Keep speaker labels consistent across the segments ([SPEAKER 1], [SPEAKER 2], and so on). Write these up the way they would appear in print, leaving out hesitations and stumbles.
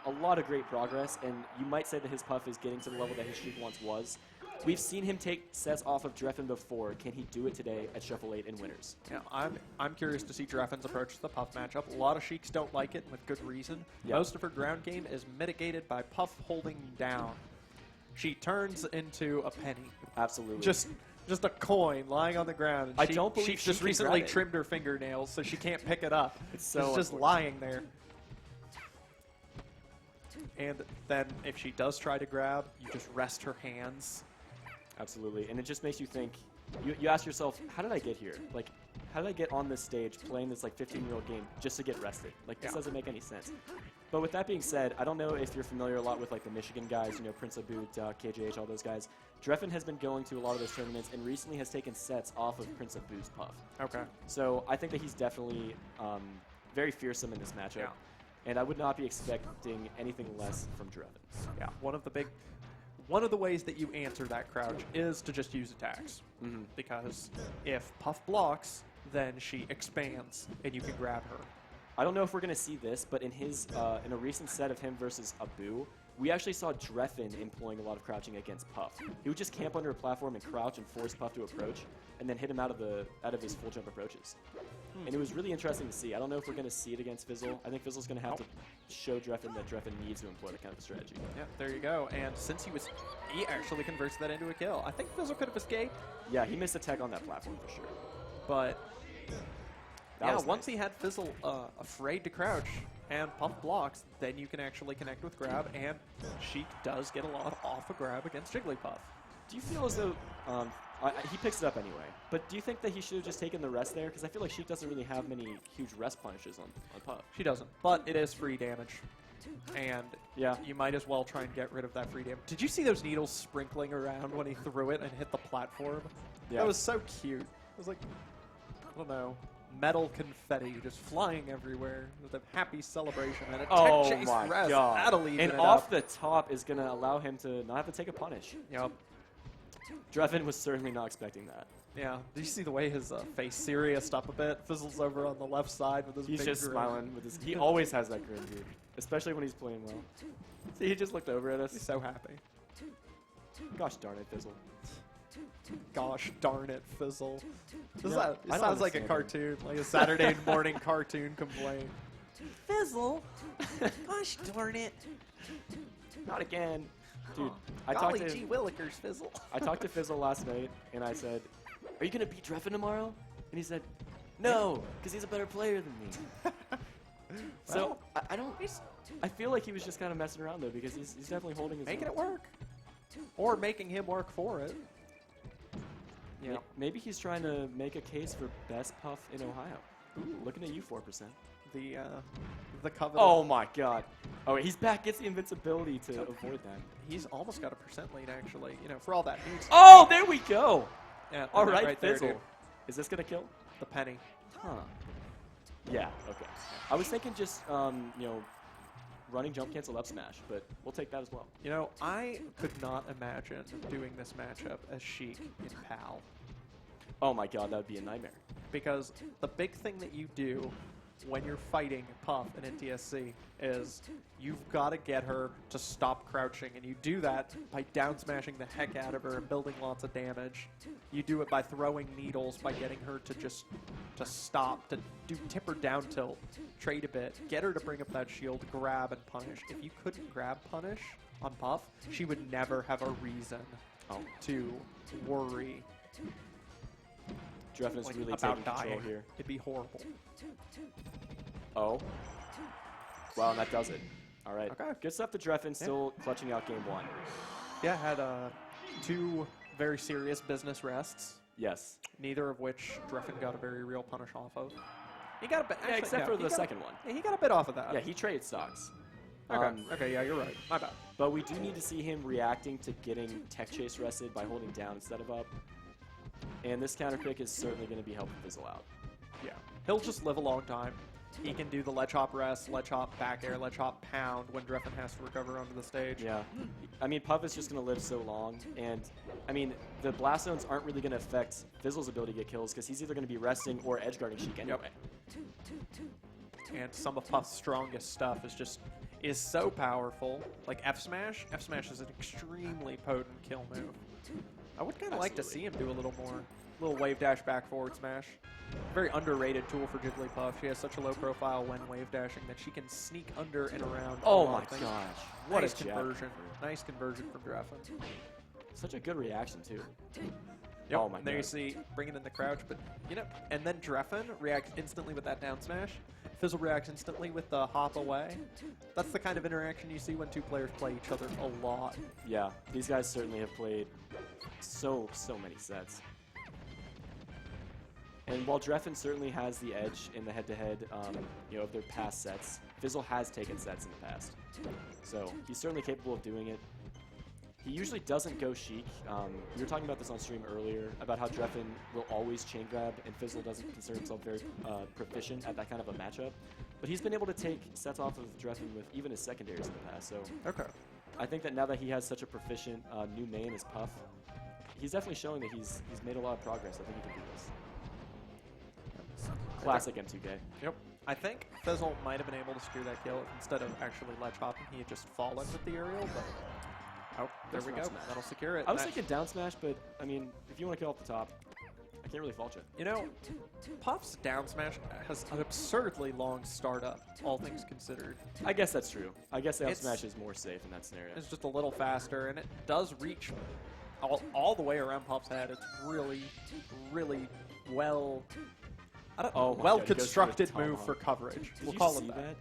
[SPEAKER 1] a lot of great progress, and you might say that his Puff is getting to the level that his Sheik once was. We've seen him take sets off of Drephen before. Can he do it today at Shuffle 8 in Winners?
[SPEAKER 2] Yeah, I'm curious to see Drephen's approach to the Puff matchup. A lot of Sheiks don't like it, with good reason.
[SPEAKER 1] Yeah.
[SPEAKER 2] Most of her ground game is mitigated by Puff holding down. She turns into a penny.
[SPEAKER 1] Absolutely.
[SPEAKER 2] Just a coin lying on the ground. And
[SPEAKER 1] I don't believe
[SPEAKER 2] she
[SPEAKER 1] she
[SPEAKER 2] just
[SPEAKER 1] can
[SPEAKER 2] recently
[SPEAKER 1] grab it.
[SPEAKER 2] trimmed her fingernails, so she can't pick it up.
[SPEAKER 1] It's so
[SPEAKER 2] just
[SPEAKER 1] unfortunate.
[SPEAKER 2] lying there. And then if she does try to grab, you just rest her hands.
[SPEAKER 1] Absolutely, and it just makes you think, you ask yourself, how did I get here? Like, how did I get on this stage playing this like 15-year-old game just to get rested? Like, this doesn't make any sense. But with that being said, I don't know if you're familiar a lot with like the Michigan guys, you know, Prince of Boot, KJH, all those guys. Drephen has been going to a lot of those tournaments and recently has taken sets off of Prince of Boot's Puff.
[SPEAKER 2] Okay.
[SPEAKER 1] So I think that he's definitely very fearsome in this matchup.
[SPEAKER 2] Yeah.
[SPEAKER 1] And I would not be expecting anything less from Drephen.
[SPEAKER 2] Yeah, one of the ways that you answer that crouch is to just use attacks. Because if Puff blocks, then she expands and you can grab her.
[SPEAKER 1] I don't know if we're going to see this, but in his in a recent set of him versus Abu, we actually saw Drephen employing a lot of crouching against Puff. He would just camp under a platform and crouch and force Puff to approach, and then hit him out of his full jump approaches. And it was really interesting to see. I don't know if we're going to see it against Fizzle. I think Fizzle's going to have to show Drephen that Drephen needs to employ that kind of a strategy.
[SPEAKER 2] Yeah, there you go. And since he actually converts that into a kill. I think Fizzle could have escaped.
[SPEAKER 1] Yeah, he missed a tech on that platform for sure.
[SPEAKER 2] But
[SPEAKER 1] That
[SPEAKER 2] yeah,
[SPEAKER 1] was
[SPEAKER 2] once
[SPEAKER 1] nice.
[SPEAKER 2] he had Fizzle afraid to crouch and Puff blocks, then you can actually connect with grab, and Sheik does get a lot off a grab against Jigglypuff.
[SPEAKER 1] Do you feel as though he picks it up anyway, but do you think that he should have just taken the rest there? Because I feel like Sheik doesn't really have many huge rest punishes on Puff.
[SPEAKER 2] She doesn't, but it is free damage. And
[SPEAKER 1] Yeah.
[SPEAKER 2] you might as well try and get rid of that free damage. Did you see those needles sprinkling around when he threw it and hit the platform?
[SPEAKER 1] Yeah.
[SPEAKER 2] That was so cute. It was like, I don't know, metal confetti just flying everywhere with a happy celebration and a
[SPEAKER 1] Oh
[SPEAKER 2] tech chase
[SPEAKER 1] my
[SPEAKER 2] rest.
[SPEAKER 1] god.
[SPEAKER 2] That'll even
[SPEAKER 1] And
[SPEAKER 2] it
[SPEAKER 1] off
[SPEAKER 2] up.
[SPEAKER 1] the top is going to allow him to not have to take a punish.
[SPEAKER 2] Yep.
[SPEAKER 1] Drephen was certainly not expecting that.
[SPEAKER 2] Yeah. Did you see the way his face serious up a bit? Fizzle's over on the left side with his
[SPEAKER 1] He's
[SPEAKER 2] big
[SPEAKER 1] just
[SPEAKER 2] grin.
[SPEAKER 1] smiling with his. He always has that grin, dude. Especially when he's playing well. See, he just looked over at
[SPEAKER 2] He's
[SPEAKER 1] us.
[SPEAKER 2] so happy.
[SPEAKER 1] Gosh darn it, Fizzle.
[SPEAKER 2] Gosh darn it, Fizzle.
[SPEAKER 1] No,
[SPEAKER 2] It
[SPEAKER 1] I don't
[SPEAKER 2] sounds like a
[SPEAKER 1] understand
[SPEAKER 2] cartoon, like a Saturday morning cartoon complaint. Fizzle? Gosh darn it.
[SPEAKER 1] Not again. Dude, I
[SPEAKER 2] Golly
[SPEAKER 1] talked to
[SPEAKER 2] gee willikers, Fizzle.
[SPEAKER 1] I talked to Fizzle last night, and I said, "Are you gonna beat Drephen tomorrow?" And he said, "No, because he's a better player than me." So I don't. I feel like he was just kind of messing around though, because he's definitely holding his
[SPEAKER 2] Making
[SPEAKER 1] own.
[SPEAKER 2] it work. Or making him work for it. Yeah.
[SPEAKER 1] Maybe he's trying to make a case for best Puff in Ohio. Ooh, looking at you, 4%.
[SPEAKER 2] The covenant.
[SPEAKER 1] Oh my God! Oh, he's back. Gets the invincibility to avoid that.
[SPEAKER 2] He's almost got a % lead, actually. You know, for all that needs.
[SPEAKER 1] Oh, there we go.
[SPEAKER 2] Yeah,
[SPEAKER 1] All
[SPEAKER 2] that
[SPEAKER 1] right,
[SPEAKER 2] there,
[SPEAKER 1] Fizzle.
[SPEAKER 2] dude.
[SPEAKER 1] Is this gonna kill?
[SPEAKER 2] The penny.
[SPEAKER 1] Huh. Yeah. Okay. I was thinking just you know, running jump cancel up smash, but we'll take that as well.
[SPEAKER 2] You know, I could not imagine doing this matchup as Sheik in PAL.
[SPEAKER 1] Oh my God, that would be a nightmare.
[SPEAKER 2] Because the big thing that you do when you're fighting Puff in NTSC is you've got to get her to stop crouching, and you do that by down smashing the heck out of her and building lots of damage. You do it by throwing needles, by getting her to stop, to tip her down tilt, trade a bit, get her to bring up that shield, grab and punish. If you couldn't grab punish on Puff, she would never have a reason to worry
[SPEAKER 1] Drephen is
[SPEAKER 2] like,
[SPEAKER 1] really
[SPEAKER 2] about
[SPEAKER 1] taking control
[SPEAKER 2] dying.
[SPEAKER 1] here.
[SPEAKER 2] It'd be horrible.
[SPEAKER 1] Oh. Well, and that does it. All right.
[SPEAKER 2] Okay.
[SPEAKER 1] Good stuff to Drephen, still clutching out game one.
[SPEAKER 2] Yeah, had 2 very serious business rests,
[SPEAKER 1] Yes.
[SPEAKER 2] neither of which Drephen got a very real punish off of. He got a bit,
[SPEAKER 1] Yeah, except for the second one.
[SPEAKER 2] Yeah, he got a bit off of that.
[SPEAKER 1] Yeah, he traded stocks.
[SPEAKER 2] Okay. Okay. Yeah, you're right. My bad.
[SPEAKER 1] But we do need to see him reacting to getting tech chase rested by holding down instead of up. And this counter pick is certainly going to be helping Fizzle out.
[SPEAKER 2] Yeah, he'll just live a long time. He can do the ledge hop rest, ledge hop back air, ledge hop pound when Drephen has to recover onto the stage.
[SPEAKER 1] Yeah. I mean, Puff is just going to live so long. And, I mean, the blast zones aren't really going to affect Fizzle's ability to get kills because he's either going to be resting or edge guarding Sheik anyway.
[SPEAKER 2] And some of Puff's strongest stuff is just is so powerful. Like F smash is an extremely potent kill move. I would kind of like to see him do a little more. Little wave dash back forward smash. Very underrated tool for Jigglypuff. She has such a low profile when wave dashing that she can sneak under and around.
[SPEAKER 1] Oh my gosh. What
[SPEAKER 2] nice
[SPEAKER 1] a
[SPEAKER 2] conversion. Nice conversion from Drephen.
[SPEAKER 1] Such a good reaction, too.
[SPEAKER 2] Yep.
[SPEAKER 1] Oh my
[SPEAKER 2] and there
[SPEAKER 1] God.
[SPEAKER 2] you see bringing in the crouch, but you know, and then Drephen reacts instantly with that down smash. Fizzle reacts instantly with the hop away. That's the kind of interaction you see when two players play each other a lot.
[SPEAKER 1] Yeah, these guys certainly have played so many sets. And while Drephen certainly has the edge in the head-to-head, you know, of their past sets, Fizzle has taken sets in the past. So he's certainly capable of doing it. He usually doesn't go Sheik. We were talking about this on stream earlier, about how Drephen will always chain grab, and Fizzle doesn't consider himself very proficient at that kind of a matchup. But he's been able to take sets off of Drephen with even his secondaries in the past. So
[SPEAKER 2] Okay.
[SPEAKER 1] I think that now that he has such a proficient new main as Puff, he's definitely showing that he's made a lot of progress. I think he can do this. Classic M2K.
[SPEAKER 2] Yep. I think Fizzle might have been able to secure that kill if instead of actually ledge hopping, he had just fallen with the aerial, but oh, there we go. That'll secure it.
[SPEAKER 1] I was thinking down smash, but I mean, if you want to kill off the top, I can't really fault you.
[SPEAKER 2] You know, Puff's down smash has an absurdly long startup, all things considered.
[SPEAKER 1] I guess that's true. I guess the up
[SPEAKER 2] It's-
[SPEAKER 1] smash is more safe in that scenario.
[SPEAKER 2] It's just a little faster, and it does reach all the way around Puff's head. It's really well...
[SPEAKER 1] Oh my
[SPEAKER 2] well
[SPEAKER 1] God, he goes for a
[SPEAKER 2] constructed move
[SPEAKER 1] tomahawk.
[SPEAKER 2] for coverage.
[SPEAKER 1] Did
[SPEAKER 2] We'll
[SPEAKER 1] you
[SPEAKER 2] call
[SPEAKER 1] see
[SPEAKER 2] it
[SPEAKER 1] that?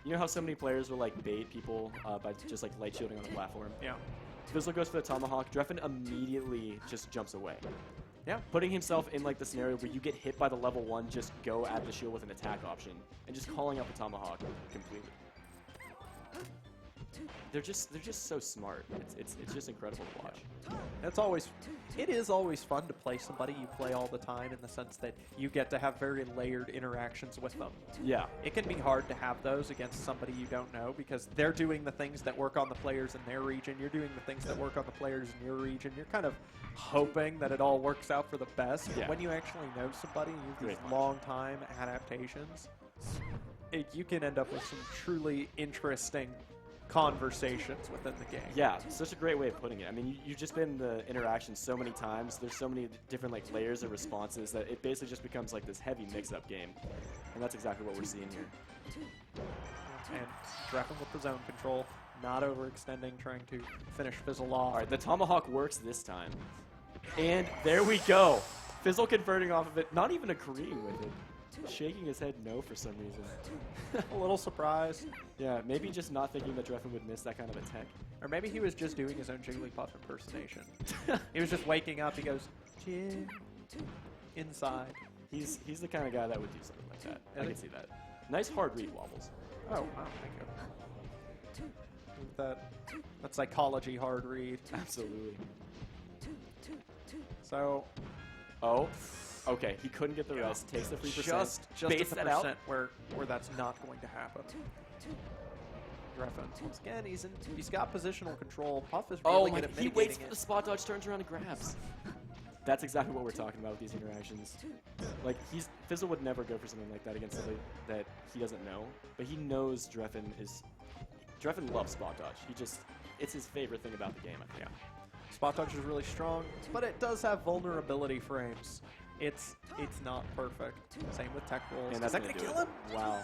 [SPEAKER 1] You know how so many players will like bait people by just like light shielding on the platform?
[SPEAKER 2] Yeah.
[SPEAKER 1] Fizzle goes for the tomahawk. Drephen immediately just jumps away.
[SPEAKER 2] Yeah.
[SPEAKER 1] Putting himself in like the scenario where you get hit by the level 1, just go at the shield with an attack option, and just calling out the tomahawk completely. They're just so smart. It's just incredible to watch.
[SPEAKER 2] It is always fun to play somebody you play all the time in the sense that you get to have very layered interactions with them.
[SPEAKER 1] Yeah.
[SPEAKER 2] It can be hard to have those against somebody you don't know because they're doing the things that work on the players in their region, you're doing the things that work on the players in your region. You're kind of hoping that it all works out for the best.
[SPEAKER 1] Yeah.
[SPEAKER 2] When you actually know somebody, you have these
[SPEAKER 1] Great.
[SPEAKER 2] long time adaptations, you can end up with some truly interesting conversations within the game.
[SPEAKER 1] Yeah, such a great way of putting it. I mean, you've just been in the interaction so many times. There's so many different like layers of responses that it basically just becomes like this heavy mix-up game, and that's exactly what we're seeing here.
[SPEAKER 2] And Drephen with the zone control, not overextending, trying to finish Fizzle off.
[SPEAKER 1] All right, the tomahawk works this time, and there we go. Fizzle converting off of it, not even agreeing with it, shaking his head no for some reason.
[SPEAKER 2] A little surprised.
[SPEAKER 1] Yeah, maybe just not thinking that Drephen would miss that kind of attack.
[SPEAKER 2] Or maybe he was just doing his own Jigglypuff impersonation. He was just waking up, he goes, Jig, inside.
[SPEAKER 1] He's the kind of guy that would do something like that. I can see that. Nice hard read wobbles.
[SPEAKER 2] Oh, wow, thank you. That psychology hard read.
[SPEAKER 1] Absolutely.
[SPEAKER 2] So,
[SPEAKER 1] Oh, okay. He couldn't get the rest. Takes the 3%.
[SPEAKER 2] just
[SPEAKER 1] baits
[SPEAKER 2] at the
[SPEAKER 1] that out.
[SPEAKER 2] percent where that's not going to happen. Drephen, once again, he's got positional control. Puff is
[SPEAKER 1] Oh
[SPEAKER 2] really
[SPEAKER 1] my!
[SPEAKER 2] good at
[SPEAKER 1] He
[SPEAKER 2] mitigating
[SPEAKER 1] waits for
[SPEAKER 2] it.
[SPEAKER 1] the spot dodge, turns around and grabs. That's exactly what we're talking about with these interactions. Like Fizzle would never go for something like that against somebody that he doesn't know, but he knows Drephen loves spot dodge. It's his favorite thing about the game. I think.
[SPEAKER 2] Yeah. Spot dodge is really strong, but it does have vulnerability frames. It's not perfect. Same with tech rolls.
[SPEAKER 1] And
[SPEAKER 2] Is
[SPEAKER 1] that's
[SPEAKER 2] that
[SPEAKER 1] gonna
[SPEAKER 2] gonna
[SPEAKER 1] do
[SPEAKER 2] kill
[SPEAKER 1] it.
[SPEAKER 2] him?
[SPEAKER 1] Wow.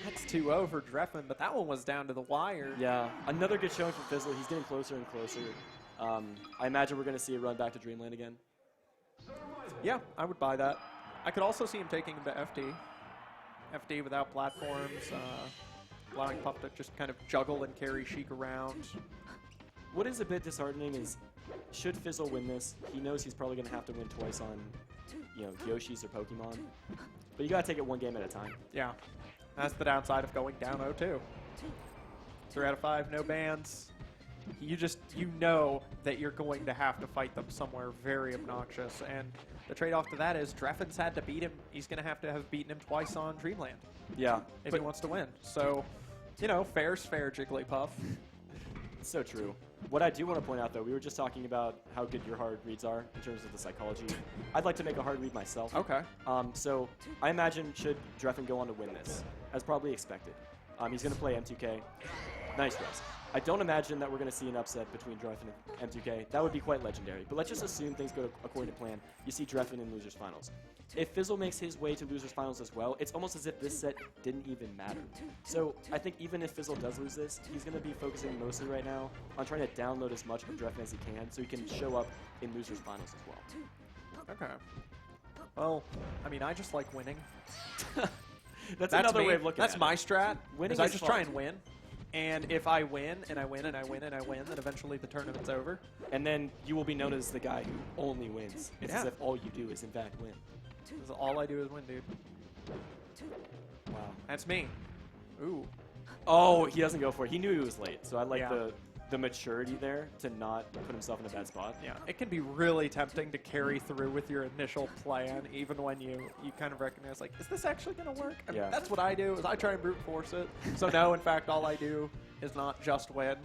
[SPEAKER 2] That's 2-0 for Drephen, but that one was down to the wire.
[SPEAKER 1] Yeah, another good showing from Fizzle. He's getting closer and closer. I imagine we're going to see a run back to Dreamland again.
[SPEAKER 2] Yeah, I would buy that. I could also see him taking him to FD. FD without platforms, allowing Puff to just kind of juggle and carry Sheik around.
[SPEAKER 1] What is a bit disheartening is, should Fizzle win this, he knows he's probably going to have to win twice on, Yoshi's or Pokemon. But you got to take it one game at a time.
[SPEAKER 2] Yeah, that's the downside of going down 0-2. 3 out of 5, no bans. You know that you're going to have to fight them somewhere very obnoxious, and the trade-off to that is Drephen's had to beat him. He's going to have beaten him twice on Dreamland.
[SPEAKER 1] Yeah.
[SPEAKER 2] If he wants to win. So, fair's fair, Jigglypuff.
[SPEAKER 1] It's so true. What I do want to point out, though, we were just talking about how good your hard reads are in terms of the psychology. I'd like to make a hard read myself.
[SPEAKER 2] Okay.
[SPEAKER 1] So I imagine should Drephen go on to win this, as probably expected. He's going to play M2K. Nice rest. I don't imagine that we're going to see an upset between Drephen and M2K. That would be quite legendary. But let's just assume things go according to plan. You see Drephen in Losers Finals. If Fizzle makes his way to Losers Finals as well, it's almost as if this set didn't even matter. So I think even if Fizzle does lose this, he's going to be focusing mostly right now on trying to download as much of Drephen as he can so he can show up in Losers Finals as well.
[SPEAKER 2] Okay. Well, I mean, I just like winning.
[SPEAKER 1] That's another way of looking at it.
[SPEAKER 2] That's my strat.
[SPEAKER 1] Winning
[SPEAKER 2] I
[SPEAKER 1] is
[SPEAKER 2] just
[SPEAKER 1] fun.
[SPEAKER 2] try and win. And if I win, and I win, and I win, and I win, then eventually the tournament's over.
[SPEAKER 1] And then you will be known as the guy who only wins. It's as if all you do is, in fact, win.
[SPEAKER 2] Because all I do is win, dude.
[SPEAKER 1] Wow.
[SPEAKER 2] That's me. Ooh.
[SPEAKER 1] Oh, he doesn't go for it. He knew he was late, so I like
[SPEAKER 2] Yeah.
[SPEAKER 1] the maturity there to not put himself in a bad spot.
[SPEAKER 2] Yeah, it can be really tempting to carry through with your initial plan, even when you kind of recognize, like, is this actually going to work? And
[SPEAKER 1] Yeah.
[SPEAKER 2] that's what I do, is I try and brute force it. So no, in fact, all I do is not just win.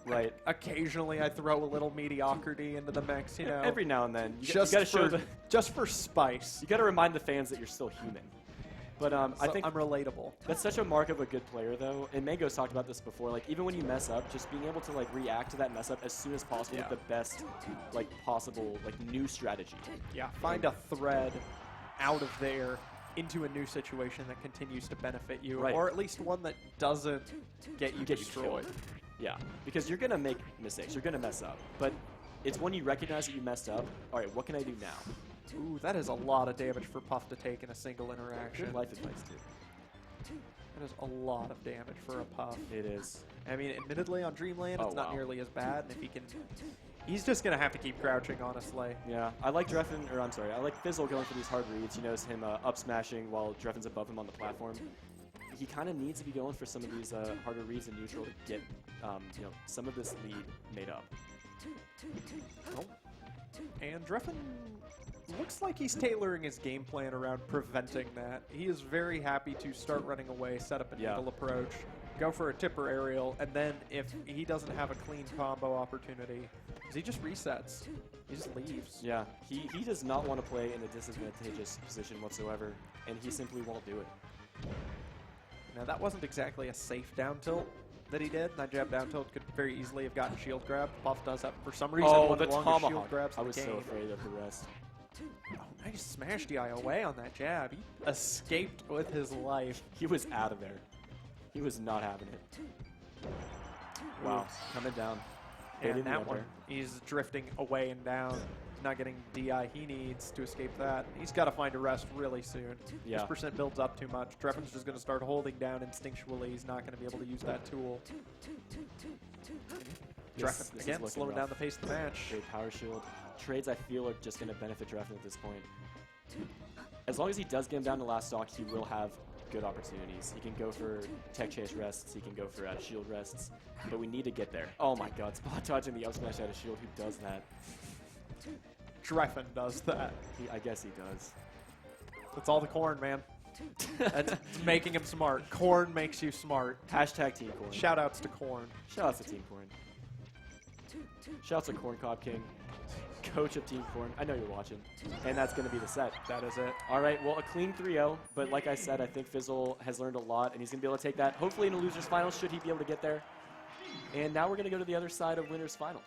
[SPEAKER 1] Right.
[SPEAKER 2] Occasionally, I throw a little mediocrity into the mix, you know.
[SPEAKER 1] Every now and then. You
[SPEAKER 2] just
[SPEAKER 1] got to show
[SPEAKER 2] just for spice.
[SPEAKER 1] you got to remind the fans that you're still human. But I
[SPEAKER 2] So
[SPEAKER 1] think
[SPEAKER 2] I'm relatable.
[SPEAKER 1] that's such a mark of a good player, though. And Mango's talked about this before. Like, even when you mess up, just being able to, like, react to that mess up as soon as possible with the best, like, possible, like, new strategy.
[SPEAKER 2] Yeah, find a thread out of there into a new situation that continues to benefit you,
[SPEAKER 1] Right.
[SPEAKER 2] or at least one that doesn't get you
[SPEAKER 1] Get you
[SPEAKER 2] destroyed.
[SPEAKER 1] killed. Yeah, because you're going to make mistakes. You're going to mess up. But it's when you recognize that you messed up, all right, what can I do now?
[SPEAKER 2] Ooh, that is a lot of damage for Puff to take in a single interaction.
[SPEAKER 1] Good life advice, too.
[SPEAKER 2] That is a lot of damage for a Puff.
[SPEAKER 1] It is.
[SPEAKER 2] I mean, admittedly, on Dreamland,
[SPEAKER 1] Oh,
[SPEAKER 2] it's not
[SPEAKER 1] wow.
[SPEAKER 2] nearly as bad, and if he can... He's just going to have to keep crouching, honestly.
[SPEAKER 1] Yeah, I like Drephen, or I'm sorry, I like Fizzle going for these hard reads. You notice him up smashing while Drephen's above him on the platform. He kind of needs to be going for some of these harder reads in neutral to get, you know, some of this lead made up.
[SPEAKER 2] Oh. And Drephen looks like he's tailoring his game plan around preventing that. He is very happy to start running away, set up an angle approach, go for a tipper aerial, and then if he doesn't have a clean combo opportunity, he just resets. He just leaves.
[SPEAKER 1] Yeah, he does not want to play in a disadvantageous position whatsoever, and he simply won't do it.
[SPEAKER 2] Now, that wasn't exactly a safe down tilt that he did. That jab down tilt could very easily have gotten shield grab. Puff does have, for some reason, one
[SPEAKER 1] the
[SPEAKER 2] of the longest shield
[SPEAKER 1] tomahawk.
[SPEAKER 2] grabs
[SPEAKER 1] I
[SPEAKER 2] in
[SPEAKER 1] was
[SPEAKER 2] the game.
[SPEAKER 1] so afraid of the rest.
[SPEAKER 2] Oh, nice smash DI away on that jab. He escaped with his life.
[SPEAKER 1] He was out of there. He was not having it. Wow, coming down.
[SPEAKER 2] And
[SPEAKER 1] Baited the
[SPEAKER 2] that one,
[SPEAKER 1] under.
[SPEAKER 2] he's drifting away and down, not getting DI he needs to escape that. He's got to find a rest really soon.
[SPEAKER 1] Yeah.
[SPEAKER 2] His percent builds up too much. Drephen's just going to start holding down instinctually. He's not going to be able to use that tool.
[SPEAKER 1] This
[SPEAKER 2] Drephen,
[SPEAKER 1] is
[SPEAKER 2] again,
[SPEAKER 1] looking
[SPEAKER 2] slowing
[SPEAKER 1] rough.
[SPEAKER 2] down the pace of the match.
[SPEAKER 1] Great power shield. Trades, I feel, are just going to benefit Drephen at this point. As long as he does get him down to last stock, he will have good opportunities. He can go for tech chase rests. He can go for shield rests. But we need to get there. Oh my god, spot dodging the up smash out of shield. Who does that?
[SPEAKER 2] Drephen does that.
[SPEAKER 1] I guess he does.
[SPEAKER 2] That's all the corn, man. That's making him smart. Corn makes you smart.
[SPEAKER 1] Hashtag Team Corn.
[SPEAKER 2] Shoutouts to Corn.
[SPEAKER 1] Shoutouts to Team Corn. Shoutouts to Corn Cob King, coach of Team Corn. I know you're watching. And that's going to be the set.
[SPEAKER 2] That is it.
[SPEAKER 1] All right, well, a clean 3-0. But like I said, I think Fizzle has learned a lot, and he's going to be able to take that, hopefully in a loser's finals, should he be able to get there. And now we're going to go to the other side of winners finals.